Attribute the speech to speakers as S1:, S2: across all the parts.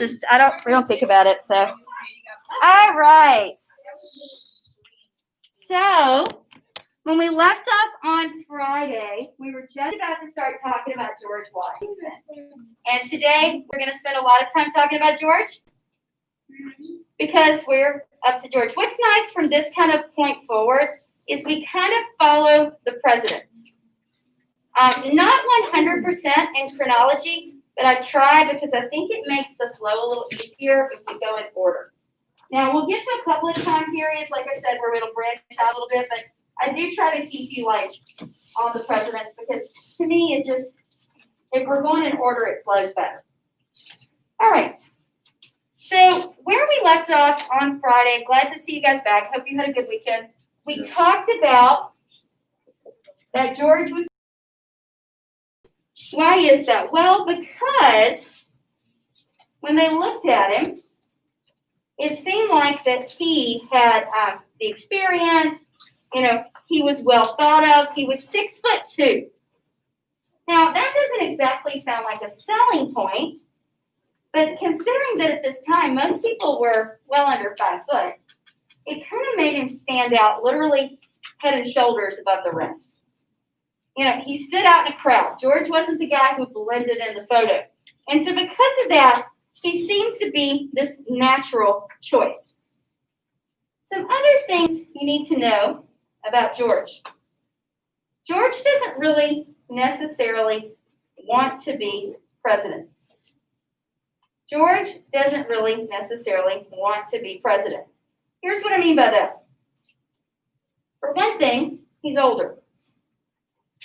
S1: We don't think about it. So, all right. So, when we left off on Friday, we were just about to start talking about George Washington. And today, we're going to spend a lot of time talking about George because we're up to George. What's nice from this kind of point forward is we kind of follow the presidents. Not 100% in chronology, but I try because I think it makes the flow a little easier if we go in order. Now, we'll get to a couple of time periods, like I said, where it'll branch out a little bit, but I do try to keep you, on the presidents because, to me, it just, if we're going in order, it flows better. All right. So, where we left off on Friday, I'm glad to see you guys back. Hope you had a good weekend. We talked about that George was. Why is that? Well, because when they looked at him, it seemed like that he had the experience, he was well thought of. He was 6'2". Now, that doesn't exactly sound like a selling point, but considering that at this time, most people were well under 5 foot, it kind of made him stand out literally head and shoulders above the rest. He stood out in a crowd. George wasn't the guy who blended in the photo. And so because of that, he seems to be this natural choice. Some other things you need to know about George. George doesn't really necessarily want to be president. George doesn't really necessarily want to be president. Here's what I mean by that. For one thing, he's older.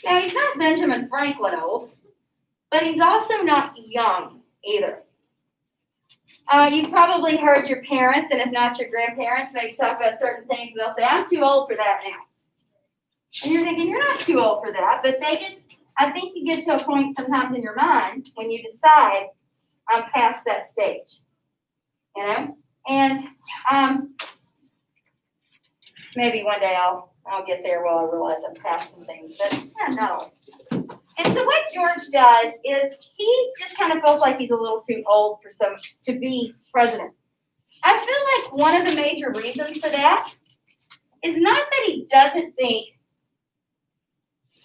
S1: Now, he's not Benjamin Franklin old, but he's also not young either. You've probably heard your parents, and if not your grandparents, maybe talk about certain things, and they'll say, I'm too old for that now. And you're thinking, you're not too old for that, but I think you get to a point sometimes in your mind when you decide, I'm past that stage, And maybe one day I'll get there while I realize I'm past some things, but not always. And so what George does is he just kind of feels like he's a little too old to be president. I feel like one of the major reasons for that is not that he doesn't think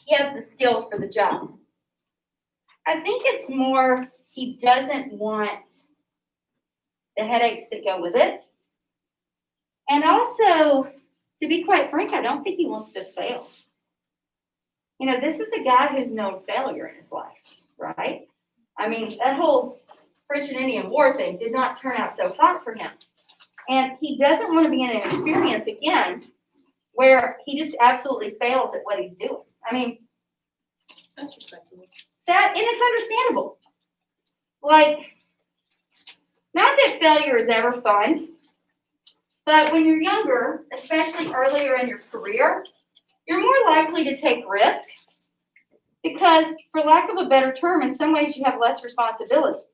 S1: he has the skills for the job. I think it's more he doesn't want the headaches that go with it. And also, to be quite frank, I don't think he wants to fail. This is a guy who's known failure in his life, right? I mean, that whole French and Indian War thing did not turn out so hot for him. And he doesn't want to be in an experience again where he just absolutely fails at what he's doing. I mean, that's respectable. And it's understandable. Not that failure is ever fun, but when you're younger, especially earlier in your career, you're more likely to take risk because, for lack of a better term, in some ways you have less responsibility.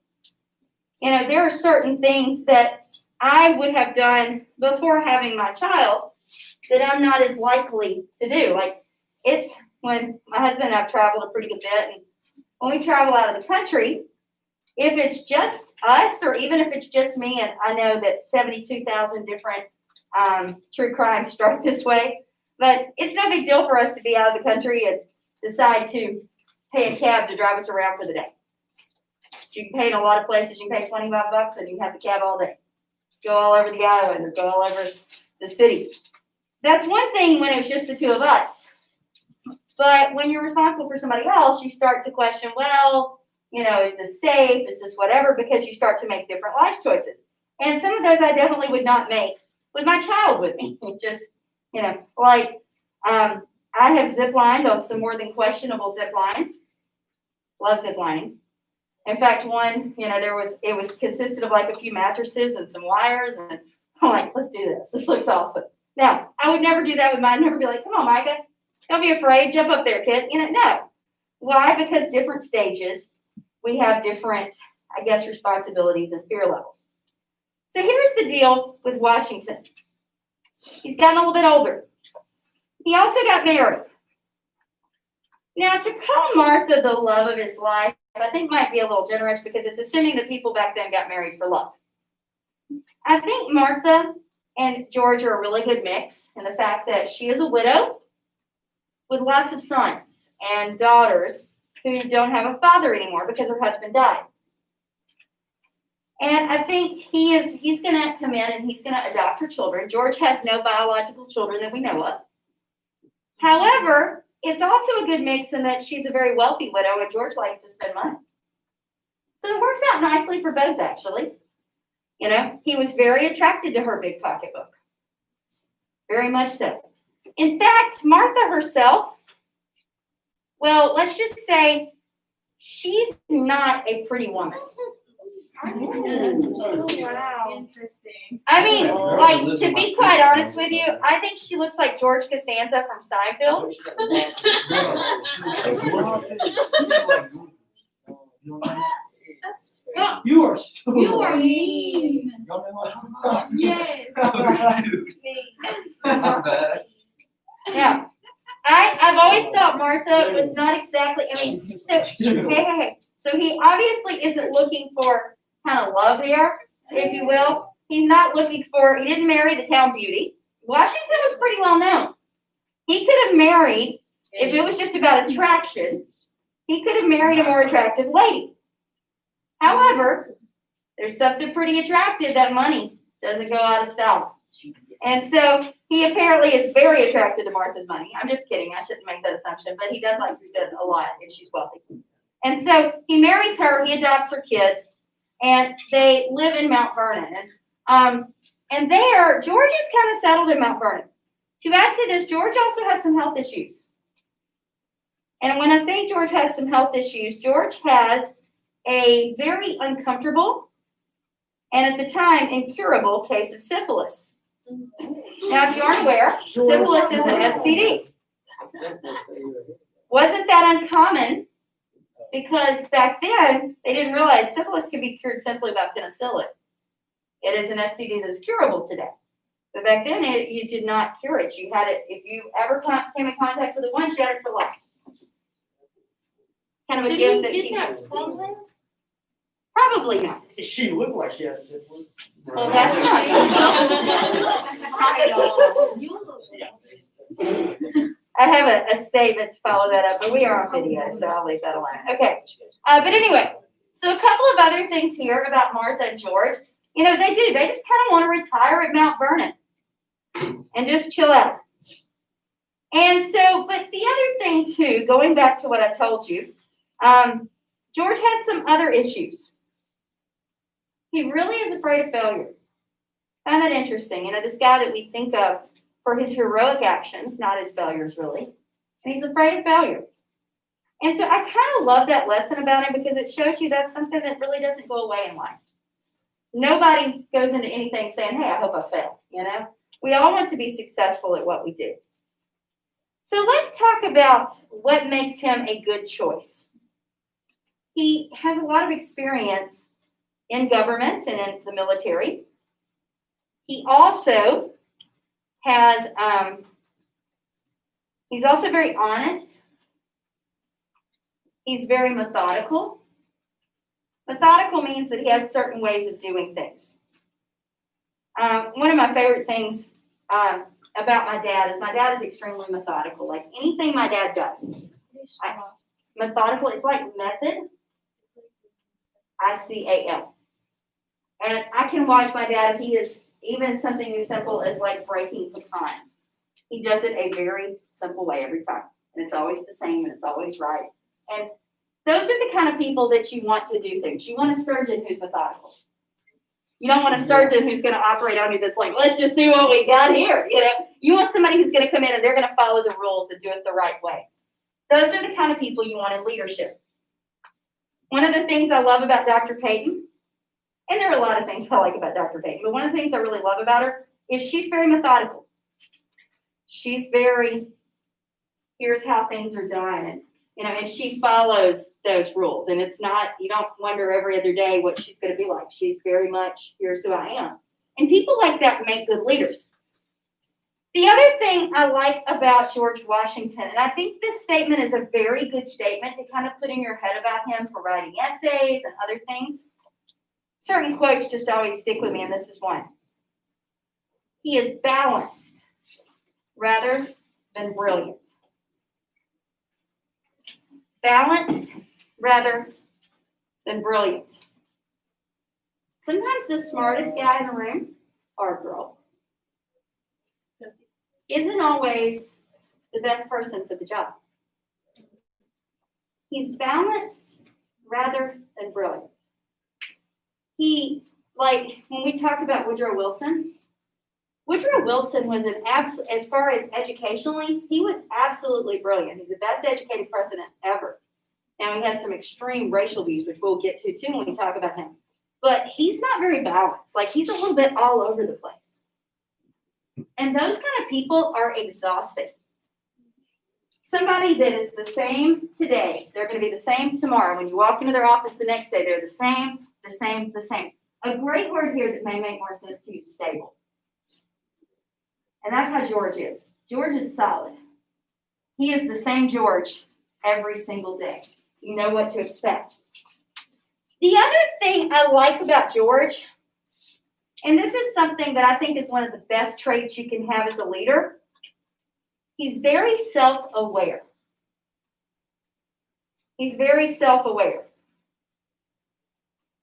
S1: There are certain things that I would have done before having my child that I'm not as likely to do. It's when my husband and I have traveled a pretty good bit, and when we travel out of the country, if it's just us or even if it's just me, and I know that 72,000 different true crimes start this way, but it's no big deal for us to be out of the country and decide to pay a cab to drive us around for the day. You can pay in a lot of places. You can pay $25 and you can have the cab all day. Go all over the island or go all over the city. That's one thing when it's just the two of us. But when you're responsible for somebody else, you start to question, is this safe? Is this whatever? Because you start to make different life choices. And some of those I definitely would not make with my child with me. I have zip-lined on some more than questionable zip lines. Love zip-lining. In fact, one, it consisted of a few mattresses and some wires, and I'm like, let's do this. This looks awesome. Now, I would never do that with mine. Never be like, come on, Micah, don't be afraid. Jump up there, kid. No. Why? Because different stages, we have different, responsibilities and fear levels. So here's the deal with Washington. He's gotten a little bit older. He also got married. Now, to call Martha the love of his life I think might be a little generous because it's assuming that people back then got married for love. I think Martha and George are a really good mix in the fact that she is a widow with lots of sons and daughters who don't have a father anymore because her husband died. And I think he's going to come in and he's going to adopt her children. George has no biological children that we know of. However, it's also a good mix in that she's a very wealthy widow and George likes to spend money. So it works out nicely for both, actually. You know, he was very attracted to her big pocketbook. Very much so. In fact, Martha herself, well, let's just say she's not a pretty woman.
S2: Oh, wow.
S3: Interesting.
S1: I mean, like, to be quite honest with you, I think she looks like George Costanza from Seinfeld.
S3: That's
S4: You are so.
S3: you are mean. Yes.
S4: Not bad.
S1: Yeah. I've always thought Martha was not exactly, I mean, so, hey. So he obviously isn't looking for kind of love here, if you will. He didn't marry the town beauty. Washington was pretty well known. He could have married, if it was just about attraction, he could have married a more attractive lady. However, there's something pretty attractive that money doesn't go out of style. And so he apparently is very attracted to Martha's money. I'm just kidding. I shouldn't make that assumption, but he does like to spend a lot and she's wealthy. And so he marries her, he adopts her kids, and they live in Mount Vernon. And there, George is kind of settled in Mount Vernon. To add to this, George also has some health issues. And when I say George has some health issues, George has a very uncomfortable and at the time incurable case of syphilis. Now, if you aren't aware, syphilis is an STD. Wasn't that uncommon? Because back then, they didn't realize syphilis could be cured simply by penicillin. It is an STD that is curable today. But back then, you did not cure it. You had it, if you ever came in contact with it once, you had it for life. Kind of a gift that keeps it. Probably not.
S4: She looked like she has syphilis.
S1: Well, that's I have a statement to follow that up, but we are on video, so I'll leave that alone. Okay. But anyway, so a couple of other things here about Martha and George. You know, they just kind of want to retire at Mount Vernon and just chill out. And so, but the other thing too, going back to what I told you, George has some other issues. He really is afraid of failure. I find that interesting. You know, this guy that we think of for his heroic actions, not his failures really, and he's afraid of failure. And so I kind of love that lesson about him because it shows you that's something that really doesn't go away in life. Nobody goes into anything saying, hey, I hope I fail, you know? We all want to be successful at what we do. So let's talk about what makes him a good choice. He has a lot of experience in government and in the military. He also has, he's also very honest. He's very methodical. Methodical means that he has certain ways of doing things. One of my favorite things about my dad is extremely methodical. Like anything my dad does. Methodical, it's like method. ICAL. And I can watch my dad, if he is even something as simple as like breaking pecans. He does it a very simple way every time. And it's always the same and it's always right. And those are the kind of people that you want to do things. You want a surgeon who's methodical. You don't want a surgeon who's going to operate on you that's like, let's just do what we got here. You know, you want somebody who's going to come in and they're going to follow the rules and do it the right way. Those are the kind of people you want in leadership. One of the things I love about Dr. Payton, and there are a lot of things I like about Dr. Payton, but one of the things I really love about her is she's very methodical. She's very, here's how things are done, and you know, and she follows those rules. And it's not, you don't wonder every other day what she's going to be like. She's very much, here's who I am. And people like that make good leaders. The other thing I like about George Washington, and I think this statement is a very good statement to kind of put in your head about him for writing essays and other things. Certain quotes just always stick with me, and this is one. He is balanced rather than brilliant. Balanced rather than brilliant. Sometimes the smartest guy in the room, or girl, isn't always the best person for the job. He's balanced rather than brilliant. He, like, when we talk about Woodrow Wilson was as far as educationally, he was absolutely brilliant. He's the best educated president ever. Now, he has some extreme racial views, which we'll get to too when we talk about him. But he's not very balanced. Like, he's a little bit all over the place. And those kind of people are exhausting. Somebody that is the same today, they're going to be the same tomorrow. When you walk into their office the next day, they're the same. A great word here that may make more sense to you, stable. And that's how George is. George is solid. He is the same George every single day. You know what to expect. The other thing I like about George, and this is something that I think is one of the best traits you can have as a leader, he's very self-aware. He's very self-aware.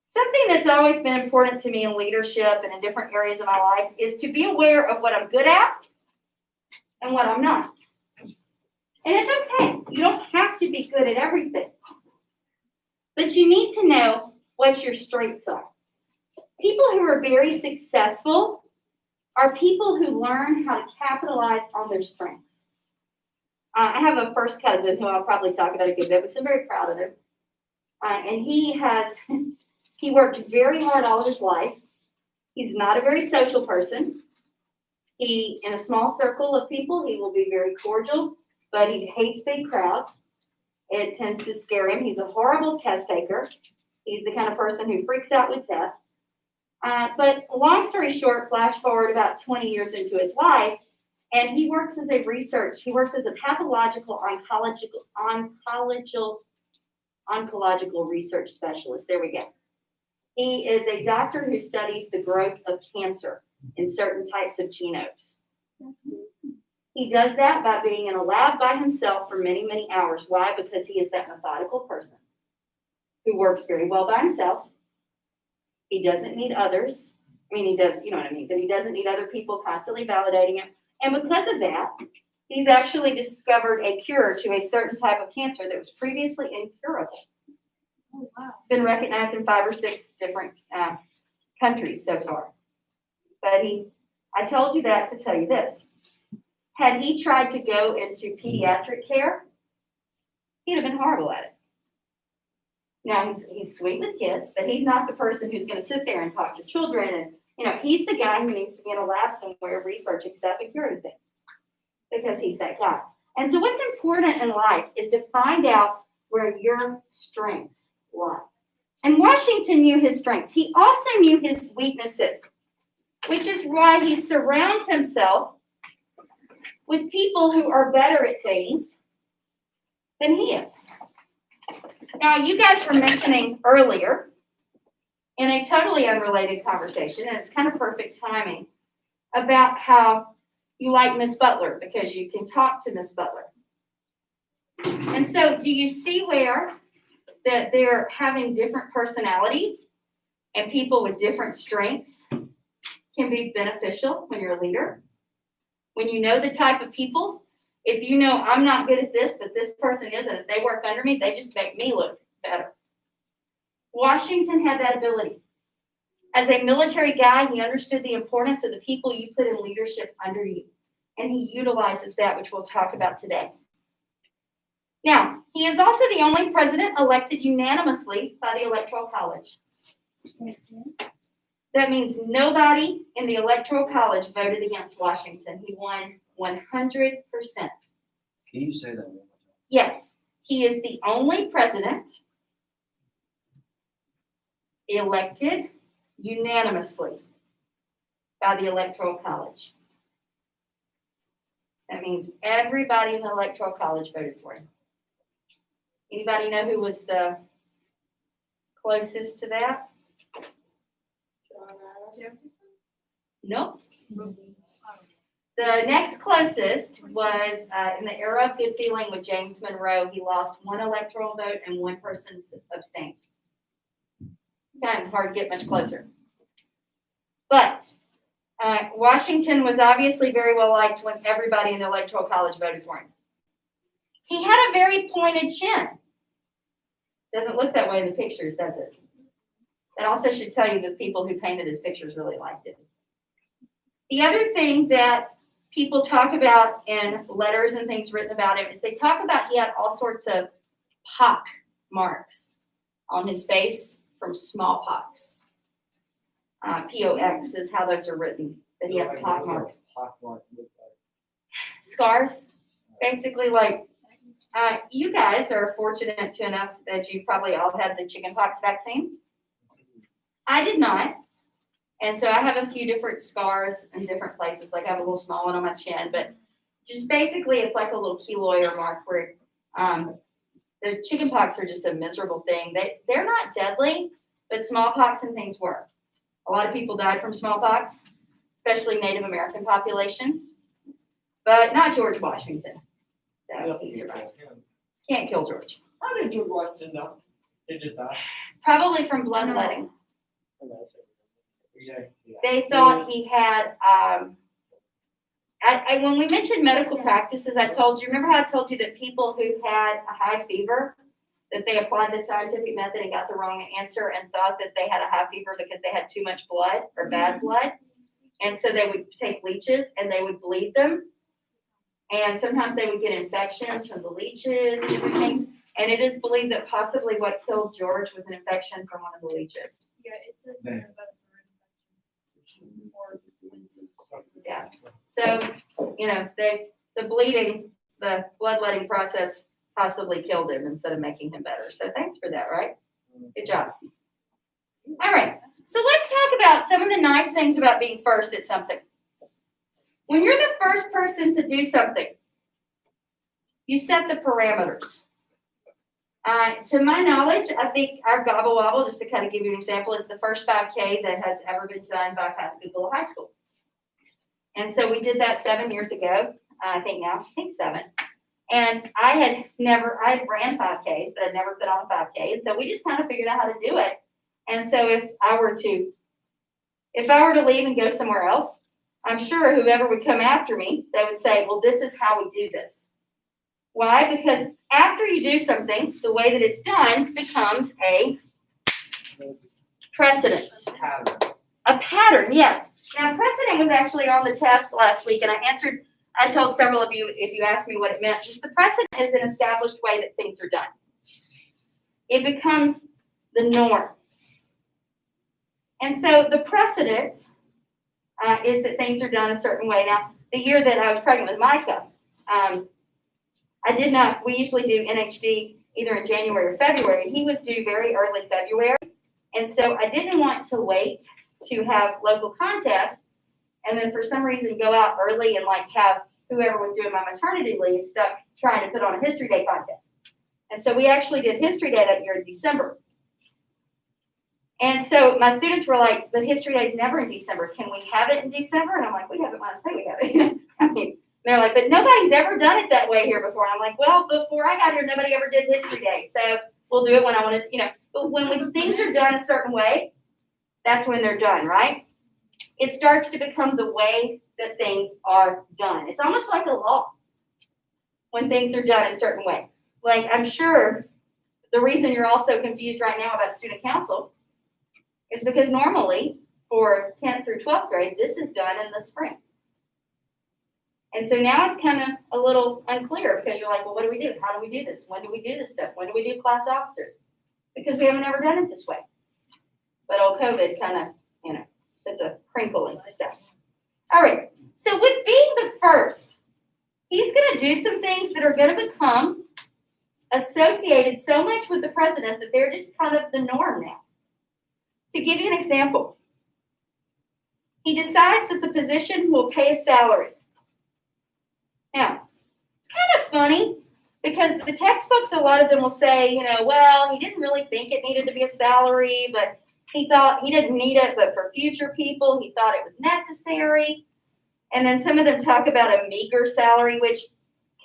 S1: Something that's always been important to me in leadership and in different areas of my life is to be aware of what I'm good at and what I'm not. And it's okay. You don't have to be good at everything. But you need to know what your strengths are. People who are very successful are people who learn how to capitalize on their strengths. I have a first cousin who I'll probably talk about a good bit, because I'm very proud of him. And he worked very hard all of his life. He's not a very social person. In a small circle of people, he will be very cordial, but he hates big crowds. It tends to scare him. He's a horrible test taker. He's the kind of person who freaks out with tests. But long story short, flash forward about 20 years into his life, and he works as a pathological oncological research specialist. There we go. He is a doctor who studies the growth of cancer in certain types of genomes. He does that by being in a lab by himself for many, many hours. Why? Because he is that methodical person who works very well by himself. He doesn't need others. I mean, he does, you know what I mean, but he doesn't need other people constantly validating him. And because of that, he's actually discovered a cure to a certain type of cancer that was previously incurable.
S3: Oh, wow.
S1: It's been recognized in 5 or 6 different countries so far. But I told you that to tell you this. Had he tried to go into pediatric care, he'd have been horrible at it. Now, he's sweet with kids, but he's not the person who's going to sit there and talk to children. And, he's the guy who needs to be in a lab somewhere researching stuff and curing things, because he's that guy. And so what's important in life is to find out where your strengths lie. And Washington knew his strengths. He also knew his weaknesses, which is why he surrounds himself with people who are better at things than he is. Now, you guys were mentioning earlier in a totally unrelated conversation, and it's kind of perfect timing, about how you like Miss Butler because you can talk to Miss Butler. And so do you see where that they're having different personalities and people with different strengths can be beneficial when you're a leader? When you know the type of people, if you know I'm not good at this, but this person is, and if they work under me, they just make me look better. Washington had that ability. As a military guy, he understood the importance of the people you put in leadership under you. And he utilizes that, which we'll talk about today. Now, he is also the only president elected unanimously by the Electoral College. That means nobody in the Electoral College voted against Washington. He won 100%.
S4: Can you say that one more time?
S1: Yes, he is the only president elected unanimously by the Electoral College. That means everybody in the Electoral College voted for him. Anybody know who was the closest to that? Nope. The next closest was in the era of good feeling with James Monroe. He lost one electoral vote and one person abstained. Kind of hard to get much closer. But Washington was obviously very well liked when everybody in the Electoral College voted for him. He had a very pointed chin. Doesn't look that way in the pictures, does it? That also should tell you that people who painted his pictures really liked it. The other thing that people talk about in letters and things written about him is they talk about he had all sorts of pock marks on his face from smallpox. POX is how those are written, that he had pock marks. Scars, basically like, you guys are fortunate enough that you probably all had the chickenpox vaccine. I did not. And so I have a few different scars in different places. Like I have a little small one on my chin, but just basically it's like a little keloid or mark where the chickenpox are just a miserable thing. They're not deadly, but smallpox and things were. A lot of people died from smallpox, especially Native American populations, but not George Washington. So he survived. Can't kill George.
S2: How did George Washington die? They just die.
S1: Probably from bloodletting.
S2: Yeah.
S1: They thought he had, when we mentioned medical practices, remember how I told you that people who had a high fever, that they applied the scientific method and got the wrong answer and thought that they had a high fever because they had too much blood or bad blood. And so they would take leeches and they would bleed them. And sometimes they would get infections from the leeches, different things. And it is believed that possibly what killed George was an infection from one of the leeches.
S3: Yeah, it says there about
S1: Yeah. So, the bleeding, the bloodletting process possibly killed him instead of making him better. So thanks for that, right? Good job. All right. So let's talk about some of the nice things about being first at something. When you're the first person to do something, you set the parameters. To my knowledge, I think our Gobble Wobble, just to kind of give you an example, is the first 5K that has ever been done by Pascagoula High School. And so we did that 7 years ago, I think 7. And I had ran 5Ks, but I'd never put on a 5K. And so we just kind of figured out how to do it. And so if I were to leave and go somewhere else, I'm sure whoever would come after me, they would say, well, this is how we do this. Why? Because after you do something, the way that it's done becomes a precedent. A pattern, yes. Now, precedent was actually on the test last week, and I told several of you, if you asked me what it meant, just the precedent is an established way that things are done. It becomes the norm. And so the precedent is that things are done a certain way. Now, the year that I was pregnant with Micah, we usually do NHD either in January or February, and he was due very early February. And so I didn't want to wait to have local contests and then for some reason go out early and have whoever was doing my maternity leave stuck trying to put on a History Day contest. And so we actually did History Day that year in December. And so my students were like, but History Day is never in December. Can we have it in December? And I'm like, we have it when I say we have it. I mean, they're like, but nobody's ever done it that way here before. And I'm like, well, before I got here, nobody ever did History Day. So we'll do it when I want to, but when things are done a certain way, that's when they're done, right? It starts to become the way that things are done. It's almost like a law when things are done a certain way. Like, I'm sure the reason you're all so confused right now about student council is because normally for 10th through 12th grade, this is done in the spring. And so now it's kind of a little unclear because you're like, well, what do we do? How do we do this? When do we do this stuff? When do we do class officers? Because we haven't ever done it this way. But old COVID kind of, puts a crinkle in some stuff. All right. So with being the first, he's going to do some things that are going to become associated so much with the president that they're just kind of the norm now. To give you an example, he decides that the position will pay a salary. Now, it's kind of funny because the textbooks, a lot of them will say, you know, well, he didn't really think it needed to be a salary, but he thought he didn't need it, but for future people, he thought it was necessary. And then some of them talk about a meager salary, which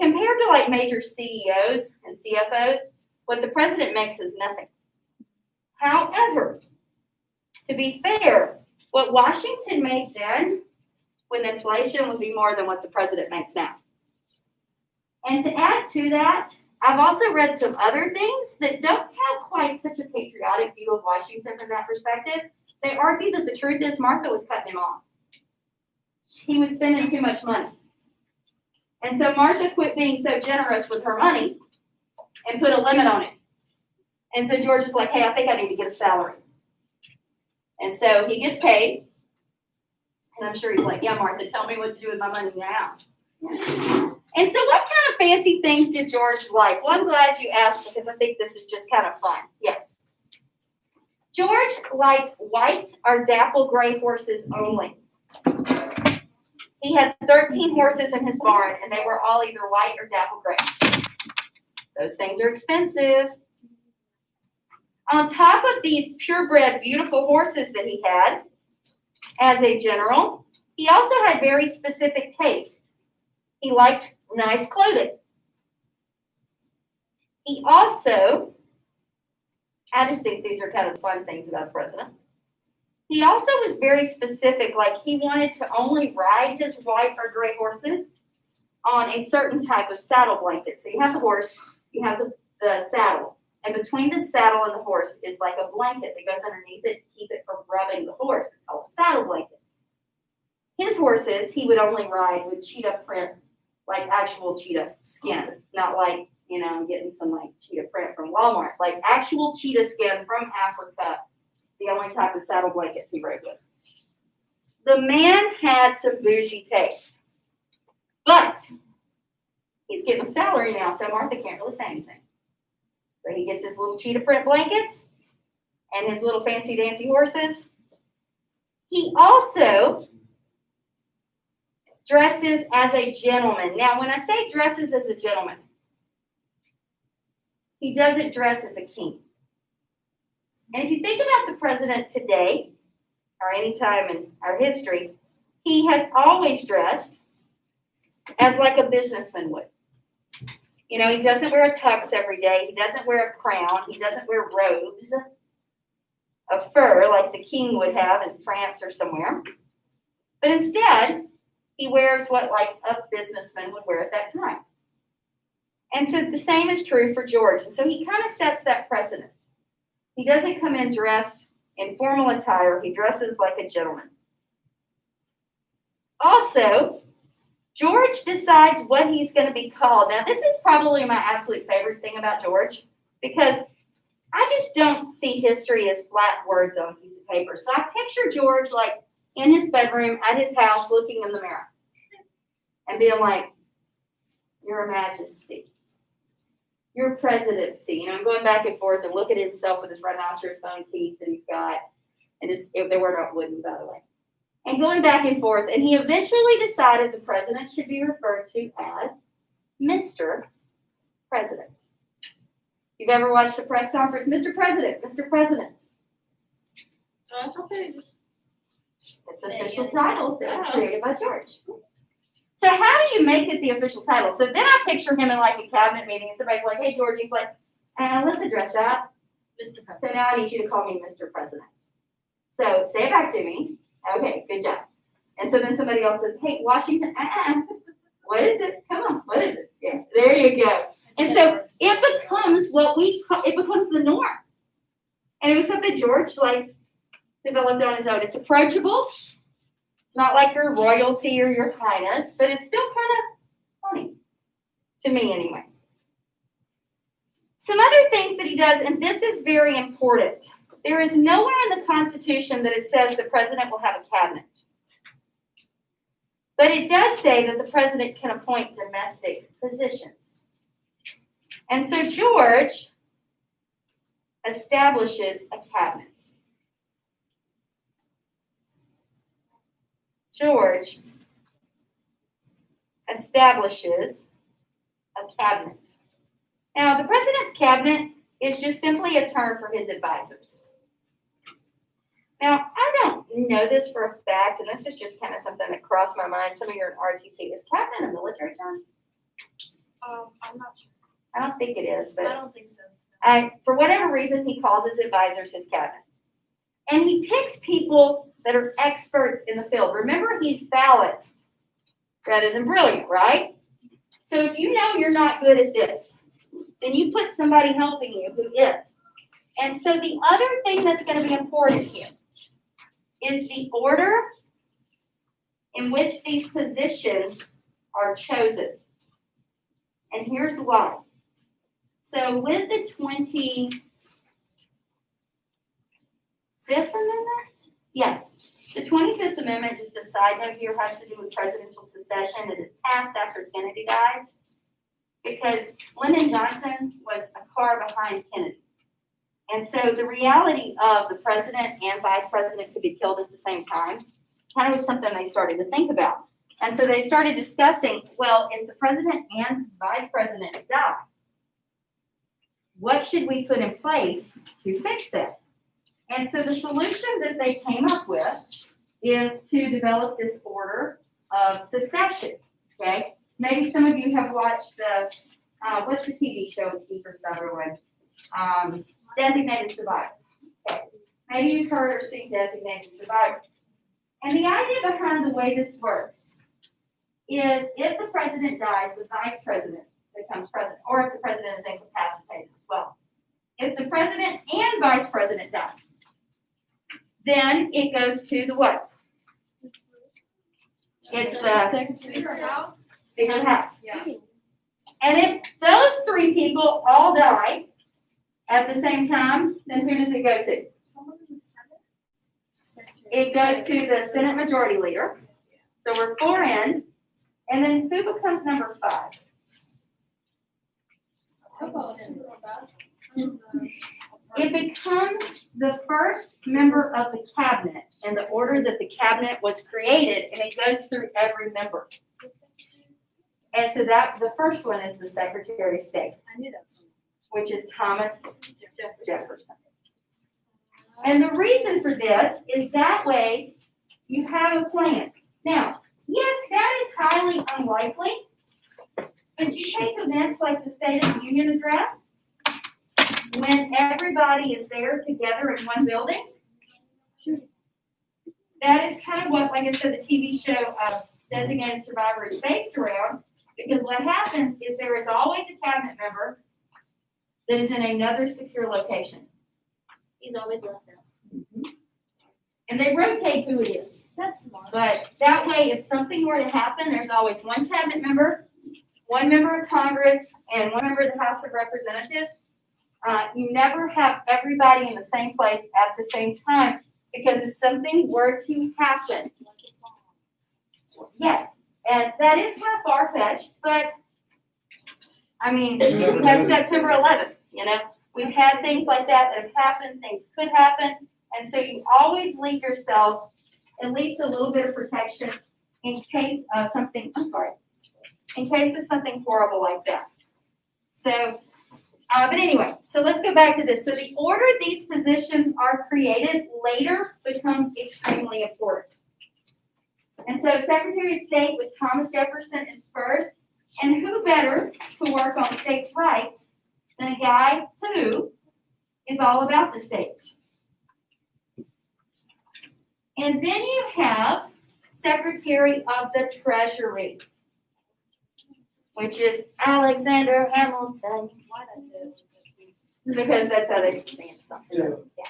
S1: compared to like major CEOs and CFOs, what the president makes is nothing. However, to be fair, what Washington made then with inflation would be more than what the president makes now. And to add to that, I've also read some other things that don't have quite such a patriotic view of Washington from that perspective. They argue that the truth is Martha was cutting him off. He was spending too much money. And so Martha quit being so generous with her money and put a limit on it. And so George is like, hey, I think I need to get a salary. And so he gets paid. And I'm sure he's like, yeah, Martha, tell me what to do with my money now. And so what kind of fancy things did George like? Well, I'm glad you asked because I think this is just kind of fun. Yes. George liked white or dapple gray horses only. He had 13 horses in his barn, and they were all either white or dapple gray. Those things are expensive. On top of these purebred, beautiful horses that he had, as a general, he also had very specific taste. He liked nice clothing. He also, I just think these are kind of fun things about the president. He also was very specific, like he wanted to only ride his white or gray horses on a certain type of saddle blanket. So you have the horse, you have the saddle, and between the saddle and the horse is like a blanket that goes underneath it to keep it from rubbing the horse. It's called a saddle blanket. His horses, he would only ride with cheetah print, like actual cheetah skin, not like, you know, getting some like cheetah print from Walmart, like actual cheetah skin from Africa. The only type of saddle blankets he rode with. The man had some bougie taste, but he's getting a salary now, so Martha can't really say anything. So he gets his little cheetah print blankets and his little fancy dancy horses. He also dresses as a gentleman. Now, when I say dresses as a gentleman, he doesn't dress as a king. And if you think about the president today, or any time in our history, he has always dressed as like a businessman would. You know, he doesn't wear a tux every day. He doesn't wear a crown. He doesn't wear robes of fur like the king would have in France or somewhere. But instead, he wears what like a businessman would wear at that time. And so the same is true for George. And so he kind of sets that precedent. He doesn't come in dressed in formal attire. He dresses like a gentleman. Also, George decides what he's going to be called. Now, this is probably my absolute favorite thing about George because I just don't see history as flat words on a piece of paper. So I picture George like in his bedroom at his house looking in the mirror and being like, Your Majesty, Your Presidency, you know, and going back and forth and looking at himself with his rhinoceros bone teeth that he's got. And just, they were not wooden, by the way. And going back and forth. And he eventually decided the president should be referred to as Mr. President. If you've ever watched a press conference, Mr. President, Mr. President. It's an official title that was created by George. So how do you make it the official title? So then I picture him in like a cabinet meeting and somebody's like, hey, George, he's like, let's address that. Mr. President. So now I need you to call me Mr. President. So say it back to me. Okay, good job. And so then somebody else says, hey, Washington, what is it? Come on, what is it? Yeah, there you go. And so it becomes it becomes the norm. And it was something George like developed on his own. It's approachable. It's not like your royalty or your highness, but it's still kind of funny to me anyway. Some other things that he does, and this is very important. There is nowhere in the Constitution that it says the president will have a cabinet. But it does say that the president can appoint domestic positions. And so George establishes a cabinet. George establishes a cabinet. Now, the president's cabinet is just simply a term for his advisors. Now, I don't know this for a fact, and this is just kind of something that crossed my mind. Some of you are in RTC. Is cabinet a military term?
S3: I'm not sure.
S1: I don't think it is, but
S3: I don't think so.
S1: for whatever reason, he calls his advisors his cabinet. And he picks people that are experts in the field. Remember, he's balanced rather than brilliant, right? So if you know you're not good at this, then you put somebody helping you who is. And so the other thing that's going to be important here is the order in which these positions are chosen. And here's why. So with the 25th Amendment? Yes. The 25th Amendment, just a side note here, has to do with presidential succession. It is passed after Kennedy dies because Lyndon Johnson was a car behind Kennedy. And so the reality of the president and vice president could be killed at the same time kind of was something they started to think about. And so they started discussing, well, if the president and vice president die, what should we put in place to fix that? And so the solution that they came up with is to develop this order of succession, okay? Maybe some of you have watched the, what's the TV show with Kiefer Sutherland? Designated Survivor. Okay. Maybe you've heard or seen Designated Survivor. And the idea behind the way this works is if the president dies, the vice president becomes president, or if the president is incapacitated as well. If the president and vice president die, then it goes to the what? It's the
S3: Speaker House?
S1: Speaker of the House.
S3: Yeah.
S1: And if those three people all die at the same time, then who does it go to?
S3: Someone in the Senate?
S1: It goes to the Senate Majority Leader. So we're 4 in. And then who becomes number 5? It becomes the first member of the cabinet in the order that the cabinet was created, and it goes through every member. And so that the first one is the Secretary of State,
S3: I knew that was
S1: which is Thomas Jefferson. And the reason for this is that way you have a plan. Now, yes, that is highly unlikely, but you take events like the State of the Union address, when everybody is there together in one building. That is kind of what, like I said, the TV show Designated Survivor is based around, because what happens is there is always a cabinet member that is in another secure location.
S3: He's always left out.
S1: And they rotate who it is.
S3: That's smart.
S1: But that way, if something were to happen, there's always one cabinet member, one member of Congress, and one member of the House of Representatives. You never have everybody in the same place at the same time, because if something were to happen, yes, and that is kind of far-fetched, but I mean, we had September 11th, you know, we've had things like that have happened, things could happen, and so you always leave yourself at least a little bit of protection in case of something, in case of something horrible like that. So, but anyway, so let's go back to this. So the order these positions are created later becomes extremely important. And so Secretary of State with Thomas Jefferson is first, and who better to work on states' rights than a guy who is all about the states. And then you have Secretary of the Treasury, which is Alexander Hamilton. Because that's how they say it. Yeah.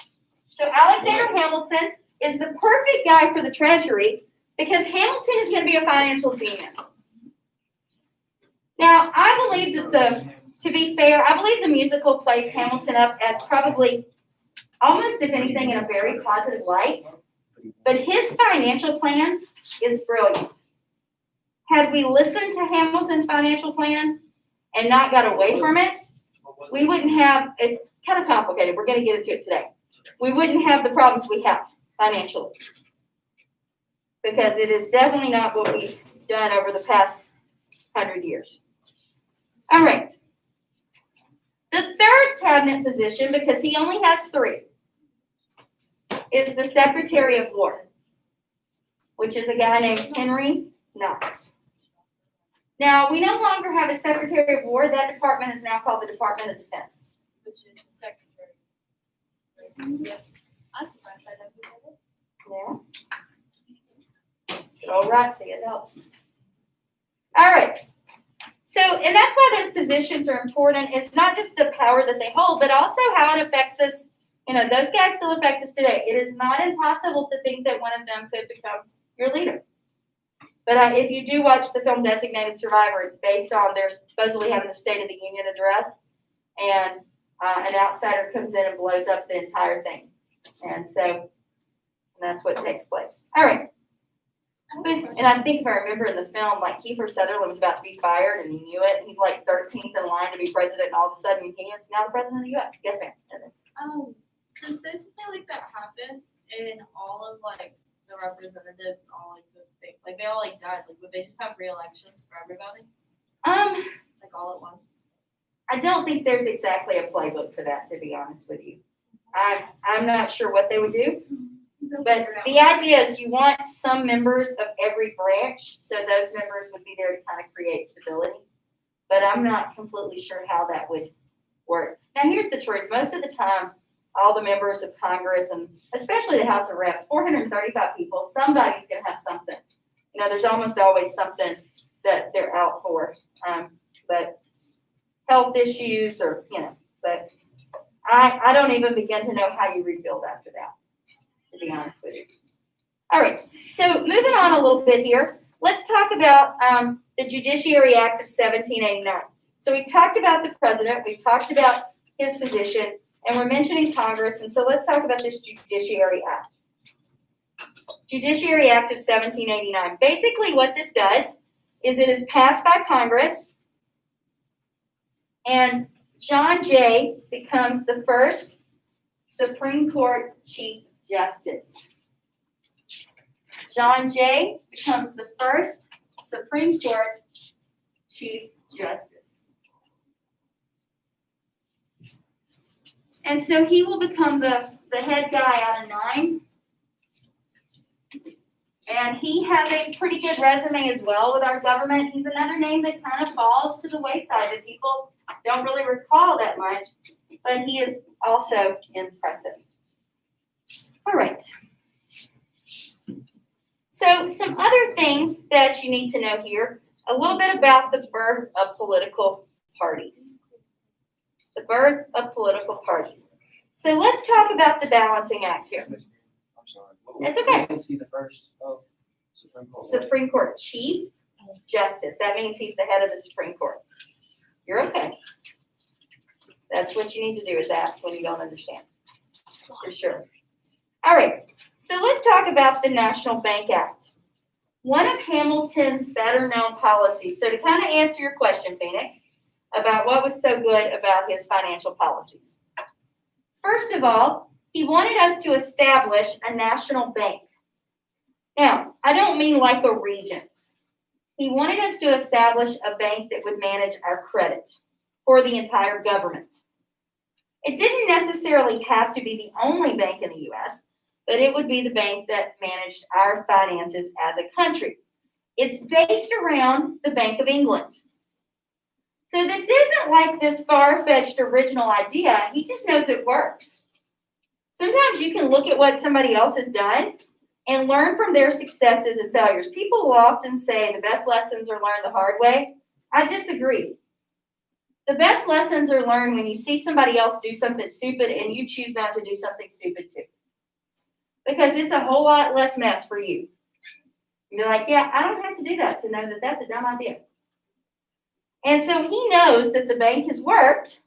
S1: So Alexander Hamilton is the perfect guy for the Treasury because Hamilton is going to be a financial genius. Now, I believe that to be fair, I believe the musical plays Hamilton up as probably almost, if anything, in a very positive light. But his financial plan is brilliant. Had we listened to Hamilton's financial plan and not got away from it, we wouldn't have, it's kind of complicated. We're going to get into it today. We wouldn't have the problems we have financially. Because it is definitely not what we've done over the past 100 years. All right. The third cabinet position, because he only has 3, is the Secretary of War, which is a guy named Henry Knox. Now, we no longer have a Secretary of War. That department is now called the Department of Defense.
S3: Which is the secretary. Yep. I'm surprised I never did it.
S1: Yeah. Good old ROTC, it helps. All right. So, and that's why those positions are important. It's not just the power that they hold, but also how it affects us. You know, those guys still affect us today. It is not impossible to think that one of them could become your leader. But if you do watch the film Designated Survivor, it's based on they're supposedly having the State of the Union address, and an outsider comes in and blows up the entire thing. And so that's what takes place. All right. And I think if I remember in the film, like Kiefer Sutherland was about to be fired and he knew it. And he's like 13th in line to be president, and all of a sudden he is now the president of the U.S. Yes, ma'am.
S3: Since there's something like that happened in all of like the representatives and all like the things, like they all like died, like would they just have re-elections for everybody? Like all at once?
S1: I don't think there's exactly a playbook for that, to be honest with you. I'm not sure what they would do. But the idea is you want some members of every branch, so those members would be there to kind of create stability. But I'm not completely sure how that would work. Now, here's the truth. Most of the time, all the members of Congress, and especially the House of Reps, 435 people, somebody's going to have something. You know, there's almost always something that they're out for. But health issues or, you know, but I don't even begin to know how you rebuild after that, to be honest with you. All right, so moving on a little bit here, let's talk about the Judiciary Act of 1789. So we talked about the president, we talked about his position, and we're mentioning Congress, and so let's talk about this Judiciary Act. Judiciary Act of 1789. Basically what this does is it is passed by Congress, and John Jay becomes the first Supreme Court Chief Justice. John Jay becomes the first Supreme Court Chief Justice. And so he will become the head guy out of 9. And he has a pretty good resume as well with our government. He's another name that kind of falls to the wayside that people don't really recall that much, but he is also impressive. All right. So some other things that you need to know here, a little bit about the birth of political parties. The birth of political parties. So let's talk about the Balancing Act here.
S4: I'm sorry.
S1: That's okay.
S4: I didn't see the first Supreme Court.
S1: Supreme Court Chief Justice. That means he's the head of the Supreme Court. You're okay. That's what you need to do is ask when you don't understand. For sure. All right. So let's talk about the National Bank Act. One of Hamilton's better known policies. So to kind of answer your question, Phoenix, about what was so good about his financial policies. First of all, he wanted us to establish a national bank. Now, I don't mean like a Regions. He wanted us to establish a bank that would manage our credit for the entire government. It didn't necessarily have to be the only bank in the U.S., but it would be the bank that managed our finances as a country. It's based around the Bank of England. So this isn't like this far-fetched original idea. He just knows it works. Sometimes you can look at what somebody else has done and learn from their successes and failures. People will often say the best lessons are learned the hard way. I disagree. The best lessons are learned when you see somebody else do something stupid and you choose not to do something stupid too. Because it's a whole lot less mess for you. You're like, yeah, I don't have to do that to know that that's a dumb idea. And so he knows that the bank has worked.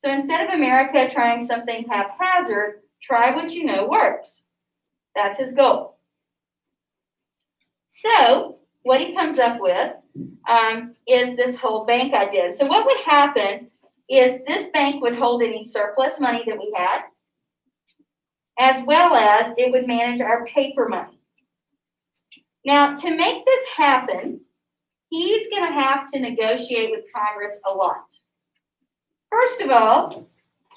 S1: So instead of America trying something haphazard, try what you know works. That's his goal. So what he comes up with is this whole bank idea. And so what would happen is this bank would hold any surplus money that we had, as well as it would manage our paper money. Now, to make this happen, he's going to have to negotiate with Congress a lot. First of all,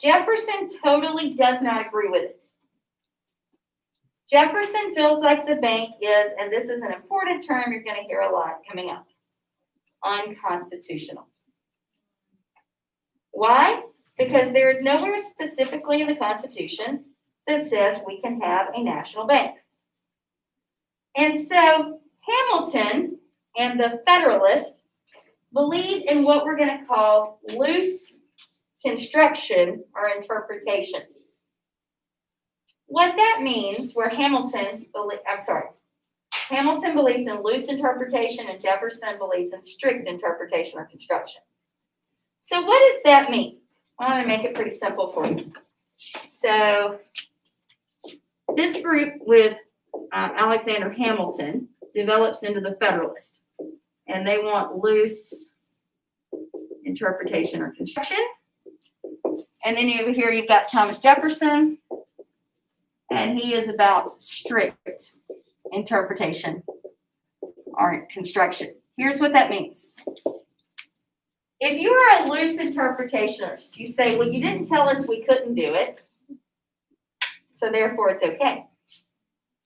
S1: Jefferson totally does not agree with it. Jefferson feels like the bank is, and this is an important term you're going to hear a lot coming up, unconstitutional. Why? Because there is nowhere specifically in the Constitution that says we can have a national bank. And so Hamilton and the Federalists believe in what we're going to call loose construction or interpretation. What that means, where Hamilton believes in loose interpretation and Jefferson believes in strict interpretation or construction. So what does that mean? I'm going to make it pretty simple for you. So this group with Alexander Hamilton develops into the Federalist, and they want loose interpretation or construction. And then over here you've got Thomas Jefferson, and he is about strict interpretation or construction. Here's what that means. If you are a loose interpretationist, you say, well, you didn't tell us we couldn't do it, so therefore it's okay.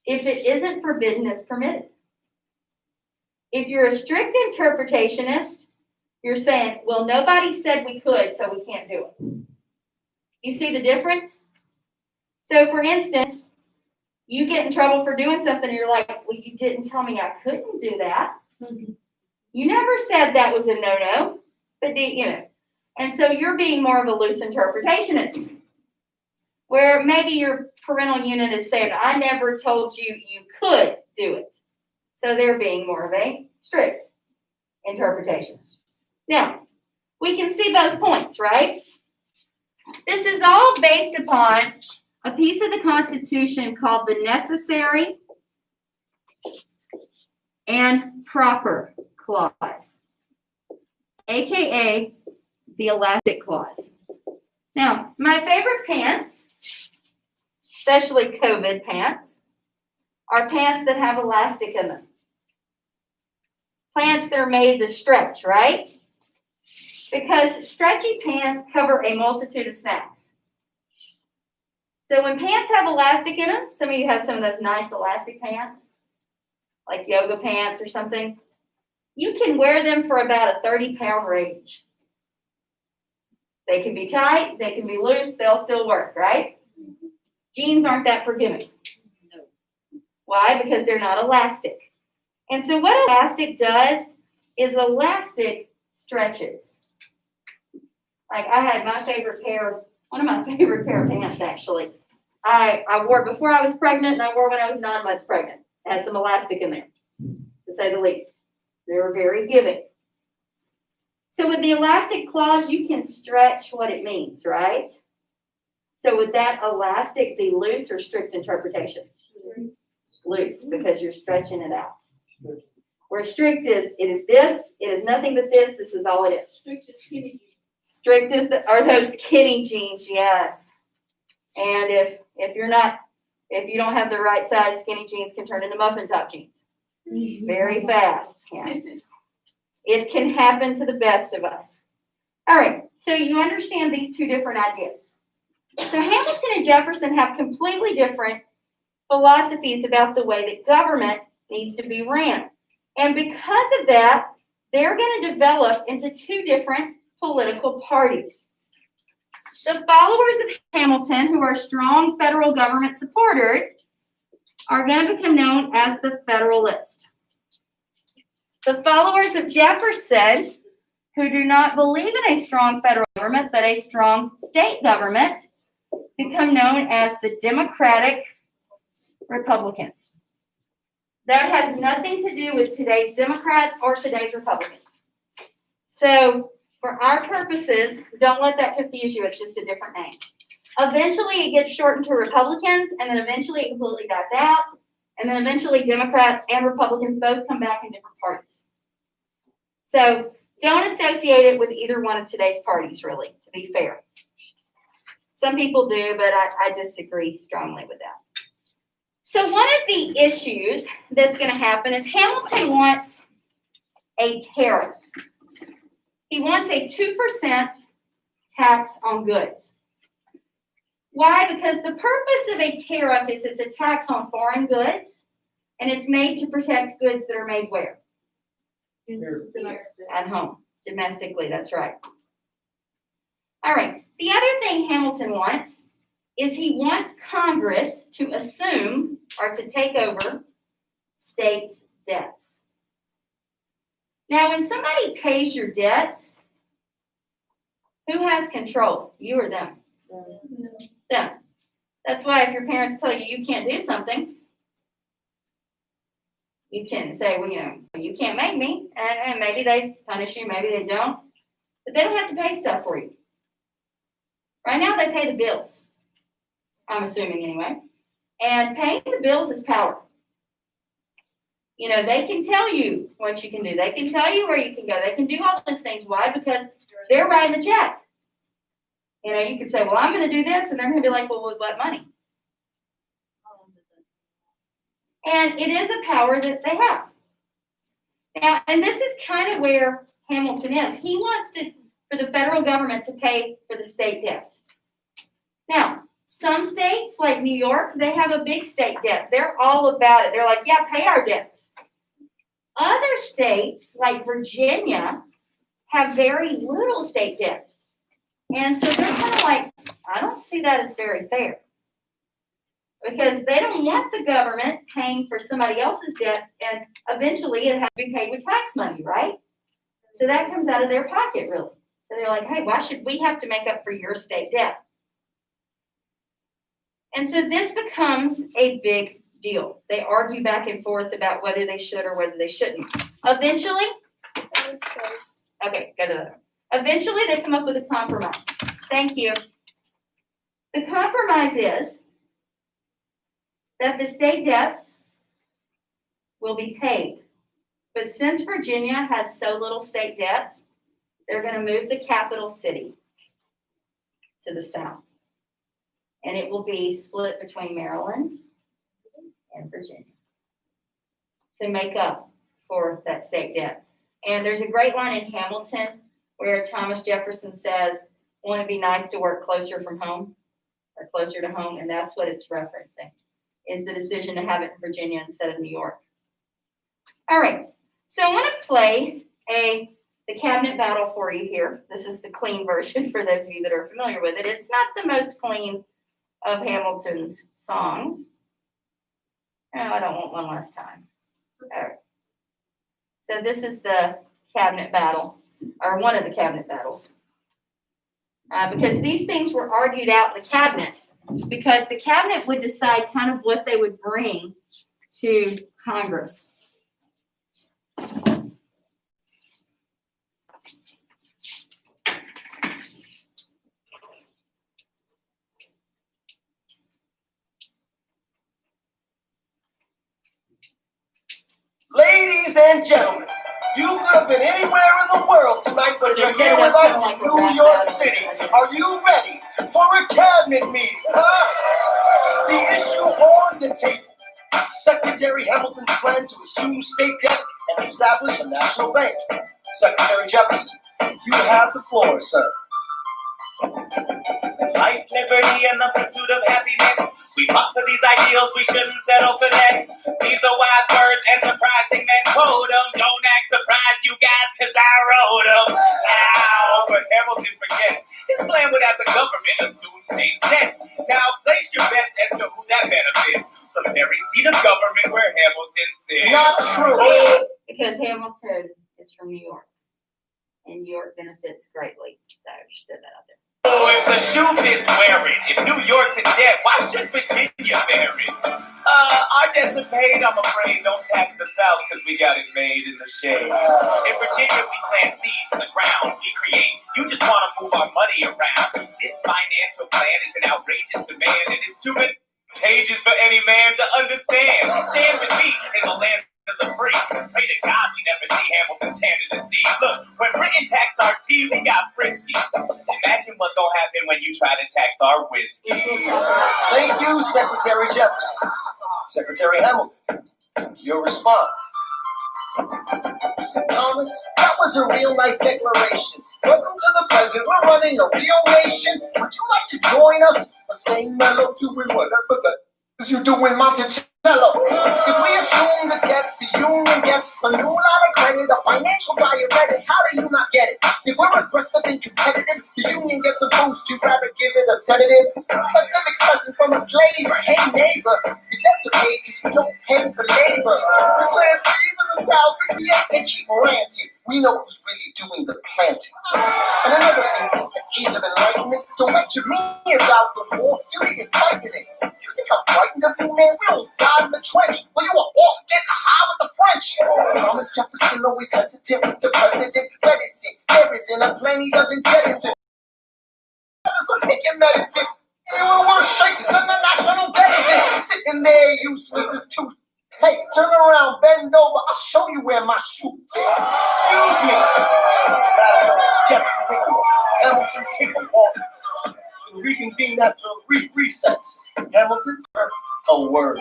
S1: If it isn't forbidden, it's permitted. If you're a strict interpretationist, you're saying, well, nobody said we could, so we can't do it. You see the difference? So, for instance, you get in trouble for doing something, and you're like, well, you didn't tell me I couldn't do that. You never said that was a no-no, but and so you're being more of a loose interpretationist, where maybe your parental unit is saying, I never told you you could do it. So they're being more of a strict interpretationist. Now, we can see both points, right? This is all based upon a piece of the Constitution called the Necessary and Proper Clause, aka the Elastic Clause. Now, my favorite pants, especially COVID pants, are pants that have elastic in them. Pants that are made to stretch, right? Because stretchy pants cover a multitude of snacks. So when pants have elastic in them, some of you have some of those nice elastic pants, like yoga pants or something, you can wear them for about a 30-pound range. They can be tight, they can be loose, they'll still work, right? Jeans aren't that forgiving. Why? Because they're not elastic. And so what elastic does is elastic stretches. Like I had one of my favorite pair of pants actually. I wore before I was pregnant, and I wore when I was 9 months pregnant. It had some elastic in there, to say the least. They were very giving. So with the elastic clause, you can stretch what it means, right? So would that elastic be loose or strict interpretation? Loose, because you're stretching it out. Where strict is, it is this, it is nothing but this is all it is.
S3: Strict is skinny jeans.
S1: Strict are those skinny jeans, yes. And if you don't have the right size, skinny jeans can turn into muffin top jeans very fast. Yeah. It can happen to the best of us. All right, so you understand these two different ideas. So Hamilton and Jefferson have completely different philosophies about the way that government needs to be ran. And because of that, they're going to develop into two different political parties. The followers of Hamilton, who are strong federal government supporters, are going to become known as the Federalists. The followers of Jefferson, who do not believe in a strong federal government, but a strong state government, become known as the Democratic Republicans. That has nothing to do with today's Democrats or today's Republicans. So, for our purposes, don't let that confuse you. It's just a different name. Eventually, it gets shortened to Republicans, and then eventually it completely dies out. And then eventually Democrats and Republicans both come back in different parties. So don't associate it with either one of today's parties, really, to be fair. Some people do, but I disagree strongly with that. So one of the issues that's going to happen is Hamilton wants a tariff. He wants a 2% tax on goods. Why? Because the purpose of a tariff is it's a tax on foreign goods, and it's made to protect goods that are made where?
S2: Here.
S1: At home, domestically, that's right. All right, the other thing Hamilton wants is he wants Congress to assume or to take over states' debts. Now, when somebody pays your debts, who has control? You or them? Them. That's why if your parents tell you you can't do something, you can say, well, you can't make me, and maybe they punish you, maybe they don't, but they don't have to pay stuff for you. Right now, they pay the bills, I'm assuming anyway, and paying the bills is power. They can tell you what you can do. They can tell you where you can go. They can do all those things. Why? Because they're writing the check. You can say, well, I'm going to do this, and they're going to be like, well, with what money? And it is a power that they have. Now, and this is kind of where Hamilton is. He wants for the federal government to pay for the state debt. Now, some states, like New York, they have a big state debt. They're all about it. They're like, yeah, pay our debts. Other states, like Virginia, have very little state debt. And so they're kind of like, I don't see that as very fair. Because they don't want the government paying for somebody else's debts, and eventually it has to be paid with tax money, right? So that comes out of their pocket, really. So they're like, hey, why should we have to make up for your state debt? And so this becomes a big deal. They argue back and forth about whether they should or whether they shouldn't. Eventually, okay, go to that. Eventually, they come up with a compromise. Thank you. The compromise is that the state debts will be paid. But since Virginia had so little state debt, they're going to move the capital city to the south. And it will be split between Maryland and Virginia to make up for that state debt. And there's a great line in Hamilton where Thomas Jefferson says, won't it be nice to work closer from home or closer to home? And that's what it's referencing, is the decision to have it in Virginia instead of New York. All right, so I want to play the cabinet battle for you here. This is the clean version for those of you that are familiar with it. It's not the most clean of Hamilton's songs. No, I don't want one last time. All right. So this is the cabinet battle, or one of the cabinet battles. Because these things were argued out in the cabinet, because the cabinet would decide kind of what they would bring to Congress.
S5: Ladies and gentlemen, you could have been anywhere in the world tonight, but you're here with us in New York City. Are you ready for a cabinet meeting, huh? The issue on the table. Secretary Hamilton's plan to assume state debt and establish a national bank. Secretary Jefferson, you have the floor, sir.
S6: Life, liberty, and the pursuit of happiness. We fought for these ideals, we shouldn't settle for less. These are wise words, enterprising men quote them. Don't act surprised, you guys, cause I wrote them. Ow, but Hamilton forgets. His plan would have the government assume state debt. Now place your bets as to who that benefits. The very seat of government where Hamilton sits.
S5: Not true.
S1: Because Hamilton is from New York, and New York benefits greatly. So I just said that out there.
S6: Oh, if the shoe fits wearing, if New York's in debt, why should Virginia bear it? Our debts are paid, I'm afraid. Don't tax the South, because we got it made in the shade. In Virginia, we plant seeds in the ground. We create. You just want to move our money around. This financial plan is an outrageous demand, and it's too many pages for any man to understand. Stand with me in the land of the free. Pray to God we never see Hamilton's candidacy. Look, when Britain taxed our tea, we got frisky. Imagine what's gonna happen when you try to tax our whiskey.
S5: Thank you, Secretary Jefferson. Secretary Hamilton, your response. Thomas, that was a real nice declaration. Welcome to the president. We're running a real nation. Would you like to join us? Or stay mellow, doing whatever because you're doing Monticello. If we assume the debts the union gets, a new line of credit, a financial diuretic, how do you not get it? If we're aggressive and competitive, the union gets a boost. You'd rather give it a sedative? A civics lesson from a slaver. Hey neighbor, your debts are paid because you don't pay for labor. We plant seeds in the South, we create, they keep ranting. We know who's really doing the planting. And another thing is the age of enlightenment. Don't lecture me about the war. You didn't fight in it. You think I'm frightened of you, man? We almost died in the trench. Well, you were off getting high with the French. Thomas Jefferson always hesitant with the president's medicine. Medicine, a plane he doesn't jettison. So taking medicine. You were worse shaking than the national deficit. Sitting there useless as two. Hey, turn around, bend over. I'll show you where my shoe fits. Excuse me. Jefferson, take a walk. Hamilton, take a walk. To reconvene after a brief recess. Hamilton, a word.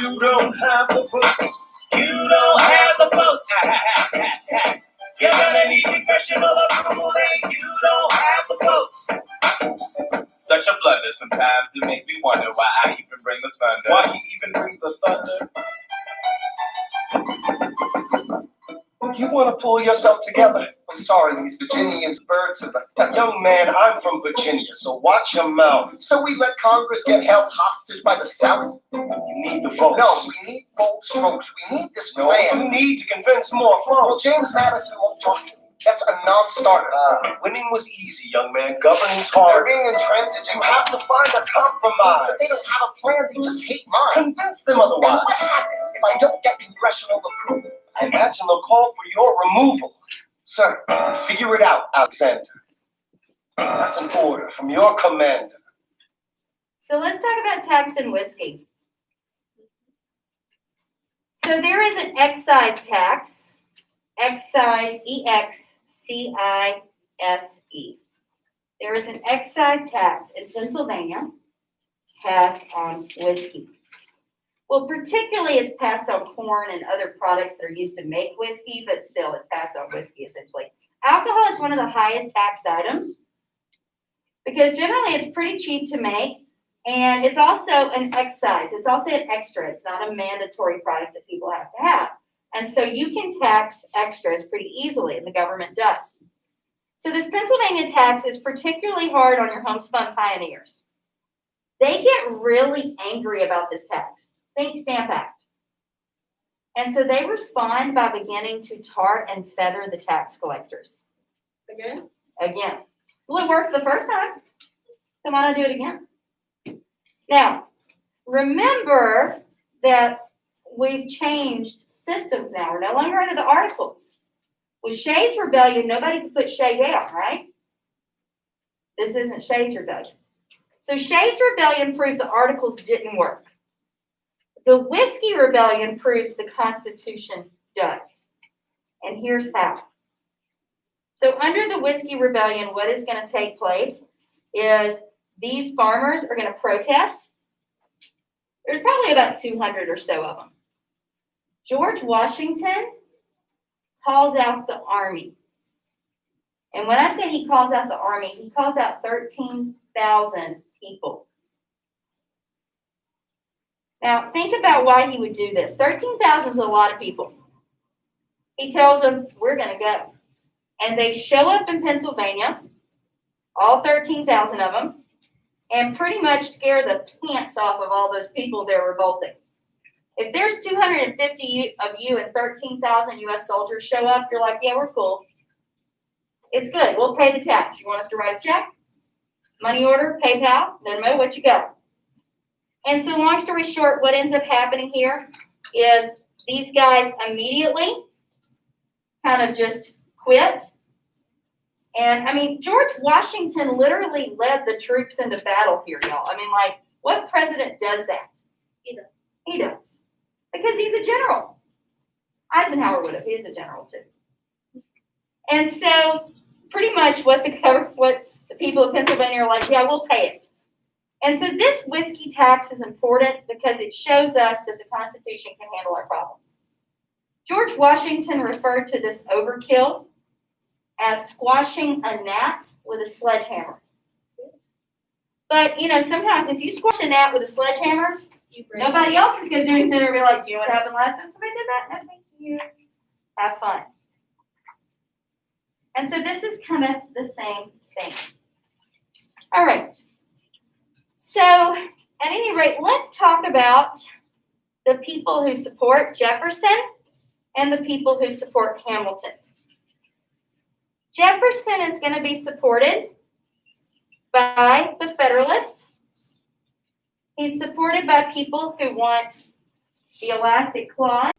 S5: You don't have the books.
S6: You don't have the votes. You're gonna need congressional approval and you don't have the votes. Such a blunder sometimes it makes me wonder why I even bring the thunder. Why you even bring the thunder?
S5: You want to pull yourself together? I'm sorry, these Virginians, birds of a young man, I'm from Virginia, so watch your mouth. So we let Congress get held hostage by the South? You need the votes. No, we need bold strokes. We need this plan. You need to convince more folks. Well, James Madison won't talk to me. That's a non-starter. Winning was easy, young man. Governing's hard. They're being intransigent. You have to find a compromise. But they don't have a plan. They just hate mine. Convince them otherwise. And what happens if I don't get congressional approval? I imagine they'll call for your removal. Sir, figure it out, Alexander. That's an order from your commander.
S1: So let's talk about tax and whiskey. So there is an excise tax, excise, E-X-C-I-S-E. There is an excise tax in Pennsylvania passed on whiskey. Well, particularly it's passed on corn and other products that are used to make whiskey, but still it's passed on whiskey essentially. Alcohol is one of the highest taxed items because generally it's pretty cheap to make and it's also an excise. It's also an extra. It's not a mandatory product that people have to have. And so you can tax extras pretty easily and the government does. So this Pennsylvania tax is particularly hard on your homespun pioneers. They get really angry about this tax. Think Stamp Act. And so they respond by beginning to tar and feather the tax collectors.
S3: Again?
S1: Again. Well, it worked the first time. Come on and do it again. Now, remember that we've changed systems now. We're no longer under the Articles. With Shays' Rebellion, nobody could put Shay down, right? This isn't Shays' Rebellion. So Shays' Rebellion proved the Articles didn't work. The Whiskey Rebellion proves the Constitution does. And here's how. So under the Whiskey Rebellion, what is going to take place is these farmers are going to protest. There's probably about 200 or so of them. George Washington calls out the army. And when I say he calls out the army, he calls out 13,000 people. Now, think about why he would do this. 13,000 is a lot of people. He tells them, we're going to go. And they show up in Pennsylvania, all 13,000 of them, and pretty much scare the pants off of all those people that are revolting. If there's 250 of you and 13,000 U.S. soldiers show up, you're like, yeah, we're cool. It's good. We'll pay the tax. You want us to write a check? Money order, PayPal, Venmo, what you got? And so long story short, what ends up happening here is these guys immediately kind of just quit. And I mean, George Washington literally led the troops into battle here, y'all. I mean, like, what president does that?
S3: He does.
S1: He does. Because he's a general. Eisenhower would have. He's a general too. And so pretty much what the people of Pennsylvania are like, yeah, we'll pay it. And so this whiskey tax is important because it shows us that the Constitution can handle our problems. George Washington referred to this overkill as squashing a gnat with a sledgehammer. But, sometimes if you squash a gnat with a sledgehammer, nobody else is going to do anything. They'll be like, you know what happened last time somebody did that? No, thank you. Have fun. And so this is kind of the same thing. All right. So, at any rate, let's talk about the people who support Jefferson and the people who support Hamilton. Jefferson is going to be supported by the Federalists. He's supported by people who want the elastic clause.